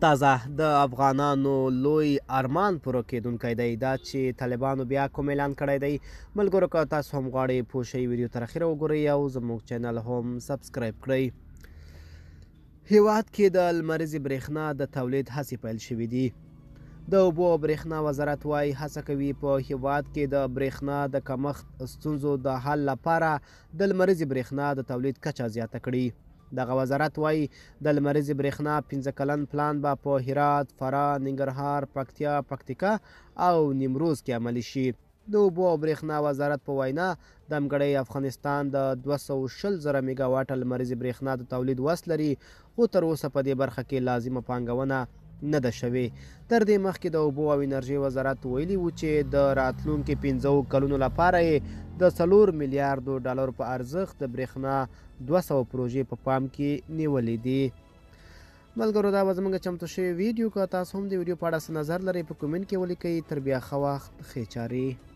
تازه د افغانانو لوی ارمان پوره کېدونکی دی دا چې طالبانو بیا کوم اعلان کړی دی. ملګرو که تاسو هم غواړئ پوه شئ ویډیو تر اخره وګورئ او زموږ چینل هم سبسکرایب کړئ. هیواد کې د لمریزې برېښنا د تولید هڅې پیل شوې دي. د اوبو او برېښنا وزارت وایي هڅه کوي په هیواد کې د برېښنا د کمښت ستونزو د حل لپاره د لمریزې برېښنا د تولید کچه زیاته کړي. دغه وزارت وایي د لمریزې برېښنا 15 کلن پلان به په هرات، فراه، ننګرهار، پکتیا، پکتیکا او نیمروز کې عملي شي. د اوبو او برېښنا وزارت په وینا دمګړی افغانستان د 220,000 میګا واټه لمریزې برېښنا د تولید وس لري، خو تر اوسه په دې برخه کې لازمه پانګونه نه ده شوې. تر دې مخکې د اوبو او انرژۍ وزارت ویلي و چې د راتلونکي 15 کلونو لپاره یې د 4 میلیارډو ډالرو په ارزښت د برېښنا 200 پروژې په پام کې نیولې دي. ملګرو دا به زموږ چمتو شوی ویډیو که تاسو هم د ویډیو په اړه څه نظر لرئ په کومنټ کې ولیکئ. تر بیا ښه وخت ښې چارې.